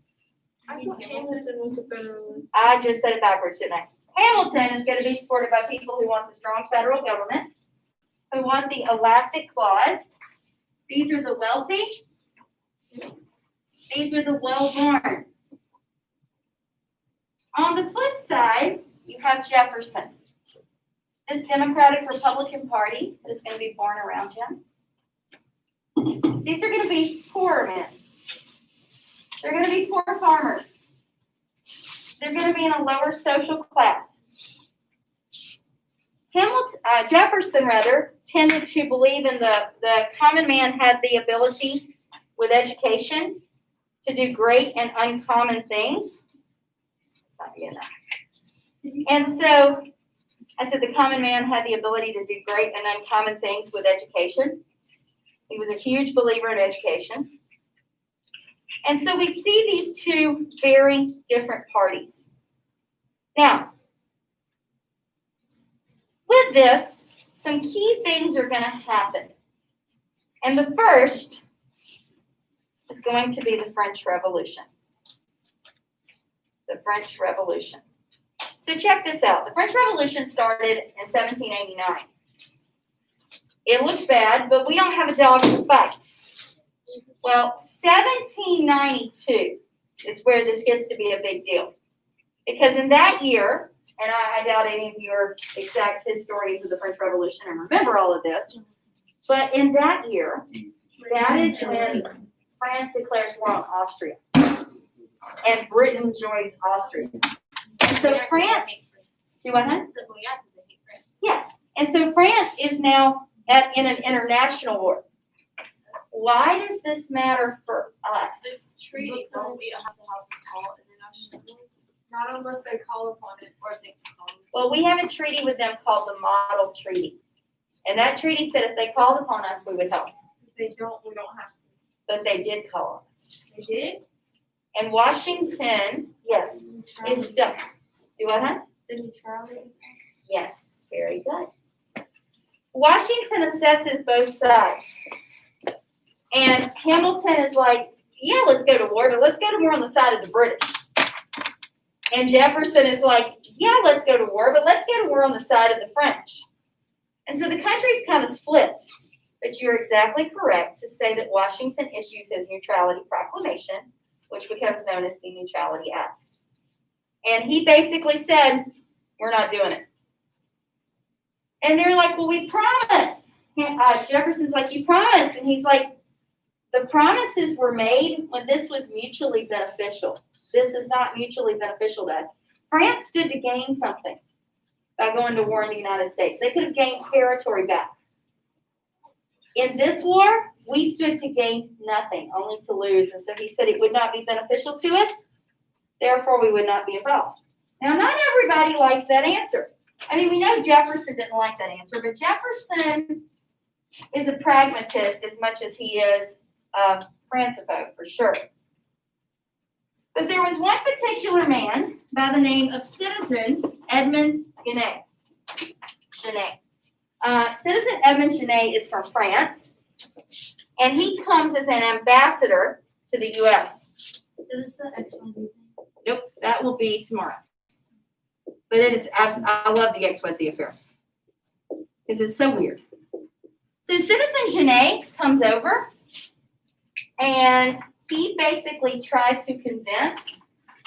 S3: I thought Hamilton was a Federalist.
S1: I just said it backwards, didn't I? Hamilton is going to be supported by people who want the strong federal government, who want the elastic clause. These are the wealthy. These are the well-born. On the flip side, you have Jefferson, this Democratic Republican Party that is going to be born around him. These are going to be poorer men. They're going to be poor farmers. They're going to be in a lower social class. Jefferson tended to believe in the common man had the ability with education to do great and uncommon things. It's not good enough. And so I said the common man had the ability to do great and uncommon things with education. He was a huge believer in education. And so we see these two very different parties. Now, with this, some key things are going to happen. And the first is going to be the French Revolution. The French Revolution. So check this out. The French Revolution started in 1789. It looks bad, but we don't have a dog to fight. Well, 1792 is where this gets to be a big deal. Because in that year, and I doubt any of you are exact historians of the French Revolution and remember all of this, but in that year, that is when France declares war on Austria. And Britain joins Austria. And so France, do what, huh? Yeah. And so France is now in an international war. Why does this matter for us?
S3: The treaty, don't we have to have all international? Not unless they call upon it or they call.
S1: Well, we have a treaty with them called the Model Treaty. And that treaty said if they called upon us, we would help.
S3: If they don't, we don't have to.
S1: But they did call on us.
S3: They did?
S1: And Washington, yes, is stuck. Do what, huh?
S3: The neutrality.
S1: Yes, very good. Washington assesses both sides. And Hamilton is like, yeah, let's go to war, but let's go to war on the side of the British. And Jefferson is like, yeah, let's go to war, but let's go to war on the side of the French. And so the country's kind of split. But you're exactly correct to say that Washington issues his neutrality proclamation, which becomes known as the Neutrality Acts. And he basically said, we're not doing it. And they're like, well, we promised. Jefferson's like, you promised. And he's like, the promises were made when this was mutually beneficial. This is not mutually beneficial to us. France stood to gain something by going to war in the United States. They could have gained territory back. In this war, we stood to gain nothing, only to lose. And so he said it would not be beneficial to us. Therefore, we would not be involved. Now, not everybody liked that answer. I mean, we know Jefferson didn't like that answer, but Jefferson is a pragmatist as much as he is a Francophobe, for sure. But there was one particular man by the name of Citizen Edmond Genet. Citizen Edmond Genet is from France, and he comes as an ambassador to the U.S.
S3: Is this the XYZ?
S1: Nope, that will be tomorrow. But it is I love the XYZ affair because it's so weird. So Citizen Genet comes over, and he basically tries to convince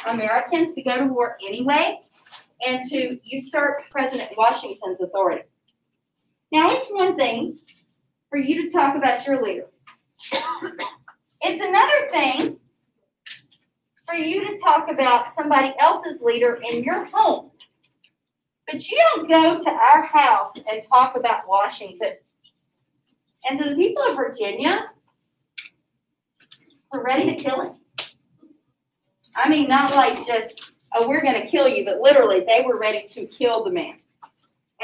S1: Americans to go to war anyway and to usurp President Washington's authority. Now, it's one thing for you to talk about your leader. It's another thing for you to talk about somebody else's leader in your home. But you don't go to our house and talk about Washington. And so the people of Virginia were ready to kill him. I mean, not like just, oh, we're going to kill you, but literally they were ready to kill the man.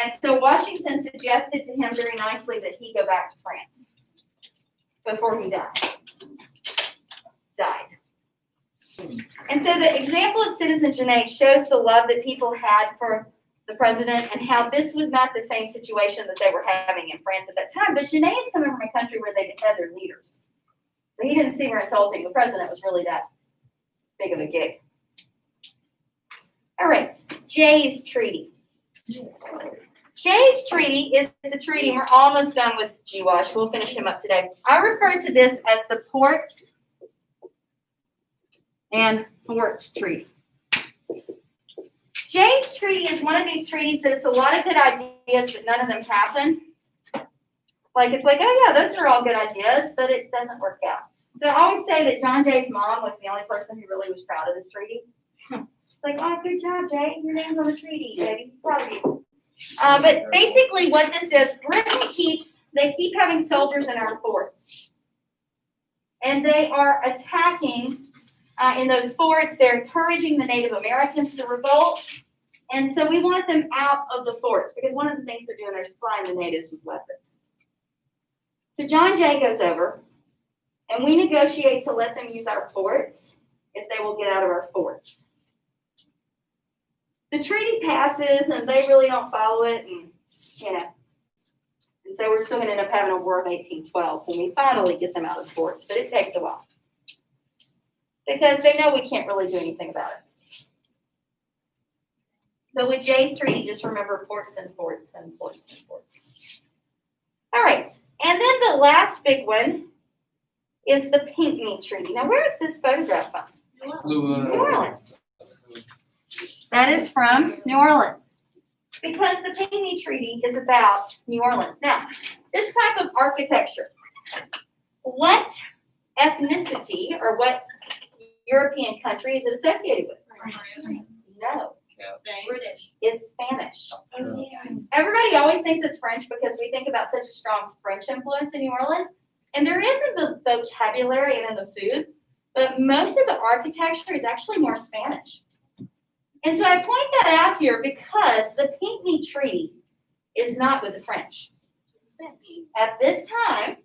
S1: And so Washington suggested to him very nicely that he go back to France before he died. And so the example of Citizen Genet shows the love that people had for the president and how this was not the same situation that they were having in France at that time. But Genet is coming from a country where they had their leaders. So he didn't seem insulting. The president was really that big of a gig. All right, Jay's Treaty. Jay's Treaty is the treaty, and we're almost done with G-Wash. We'll finish him up today. I refer to this as the Ports and Forts Treaty. Jay's Treaty is one of these treaties that it's a lot of good ideas, but none of them happen. Like, it's like, oh yeah, those are all good ideas, but it doesn't work out. So I always say that John Jay's mom was the only person who really was proud of this treaty. It's like, oh, good job, Jay. Your name's on the treaty, baby. Proud of you. But basically what this is, Britain they keep having soldiers in our forts. And they are attacking in those forts. They're encouraging the Native Americans to revolt. And so we want them out of the forts because one of the things they're doing is supplying the natives with weapons. So John Jay goes over and we negotiate to let them use our forts if they will get out of our forts. The treaty passes and they really don't follow it, and and so we're still going to end up having a war of 1812 when we finally get them out of the forts, but it takes a while because they know we can't really do anything about it. But with Jay's Treaty, just remember ports and forts and ports and forts. All right, and then the last big one is the Pinckney Treaty. Now, where is this photograph from? New Orleans. That is from New Orleans because the Pinckney Treaty is about New Orleans. Now, this type of architecture, what ethnicity or what European country is it associated with? No.
S3: British.
S1: It's Spanish. Everybody always thinks it's French because we think about such a strong French influence in New Orleans. And there is in the vocabulary and in the food, but most of the architecture is actually more Spanish. And so I point that out here because the Pinckney Treaty is not with the French. At this time,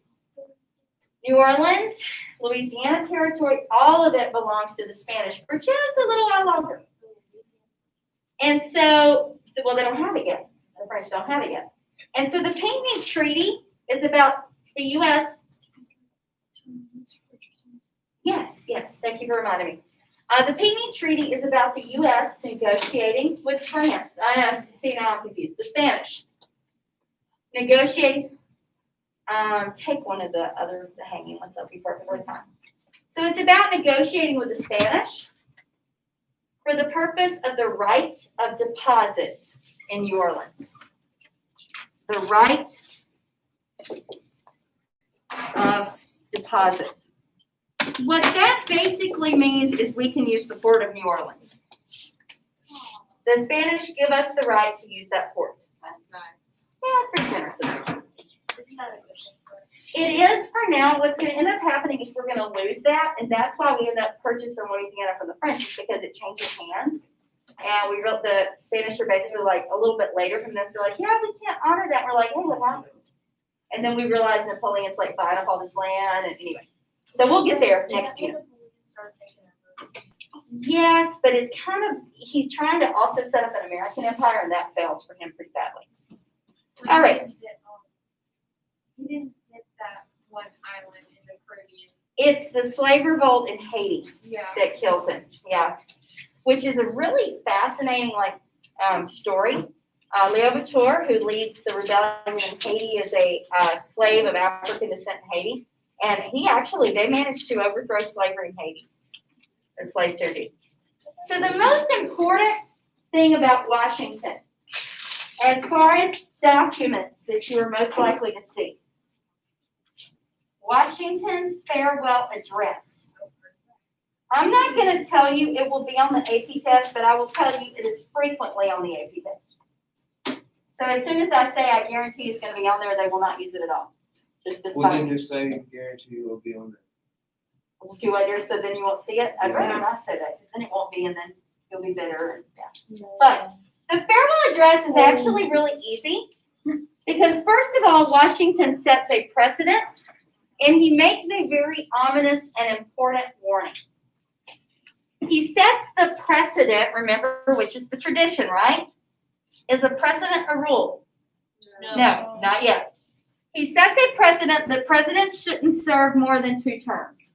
S1: New Orleans, Louisiana Territory, all of it belongs to the Spanish for just a little while longer. And so, well, they don't have it yet. The French don't have it yet. And so the Pinckney Treaty is about the U.S. Yes, thank you for reminding me. The Pinckney Treaty is about the U.S. negotiating with France. I know, see, now I'm confused. The Spanish. Negotiating. Take one of the hanging ones, that'll be perfectly fine. So it's about negotiating with the Spanish for the purpose of the right of deposit in New Orleans. The right of deposit. What that basically means is we can use the port of New Orleans. The Spanish give us the right to use that port.
S3: That's nice.
S1: Yeah, it's pretty generous of us. It is for now. What's going to end up happening is we're going to lose that, and that's why we end up purchasing Louisiana from the French, because it changes hands. And the Spanish are basically like a little bit later from this. They're like, yeah, we can't honor that. We're like, hey, what happened? And then we realize Napoleon's like buying up all this land, and anyway. So we'll get there next year. Yes, but it's kind of, he's trying to also set up an American empire, and that fails for him pretty badly. All right.
S3: He didn't get that one island in the Caribbean.
S1: It's the slave revolt in Haiti
S3: Yeah.
S1: that kills him. Yeah. Which is a really fascinating story. Leo Bator, who leads the rebellion in Haiti, is a slave of African descent in Haiti. And they managed to overthrow slavery in Haiti. The slaves there did. So the most important thing about Washington, as far as documents that you are most likely to see, Washington's farewell address. I'm not gonna tell you it will be on the AP test, but I will tell you it is frequently on the AP test. So as soon as I say I guarantee it's gonna be on there, they will not use it at all. Just this
S4: Well,
S1: fine.
S4: then just say guarantee it will be on there.
S1: Do I dare so then you won't see it? I'd rather not say that, because then it won't be and then you'll be bitter and, yeah. But the farewell address is actually really easy, because first of all, Washington sets a precedent, and he makes a very ominous and important warning. He sets the precedent, remember, which is the tradition, right? Is a precedent a rule? No, not yet. He sets a precedent that presidents shouldn't serve more than 2 terms.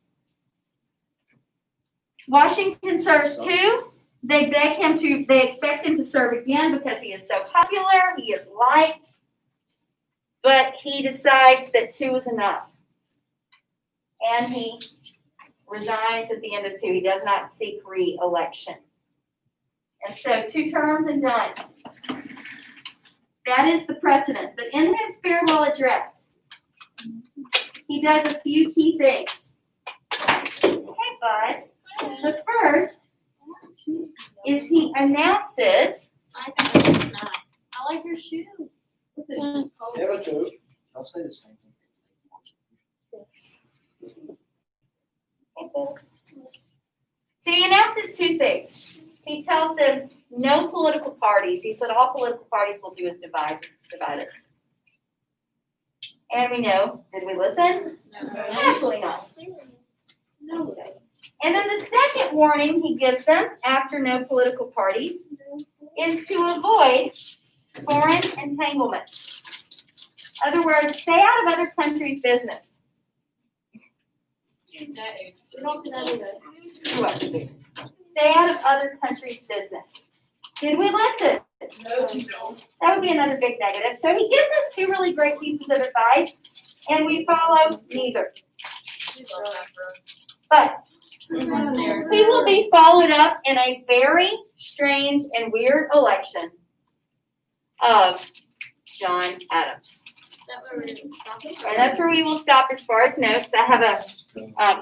S1: Washington serves 2. They expect him to serve again because he is so popular, he is liked, but he decides that 2 is enough. And he resigns at the end of 2. He does not seek re-election. And so 2 terms and done. That is the precedent. But in his farewell address, he does a few key things. Hey, bud. The first is he announces.
S3: I think that's nice. I like your shoes.
S2: Yeah, too.
S4: I'll say the same thing.
S1: So he announces 2 things. He tells them no political parties. He said all political parties will do is divide us. And we know, did we listen? Absolutely not.
S3: No.
S1: And then the second warning he gives them after no political parties is to avoid foreign entanglements. In other words, stay out of other countries' business.
S3: We don't do that either.
S1: What to do? Stay out of other countries' business. Did we listen?
S2: No.
S1: That would be another big negative. So he gives us 2 really great pieces of advice, and we follow neither. But he will be followed up in a very strange and weird election of John Adams. And that's where we will stop as far as notes. I have a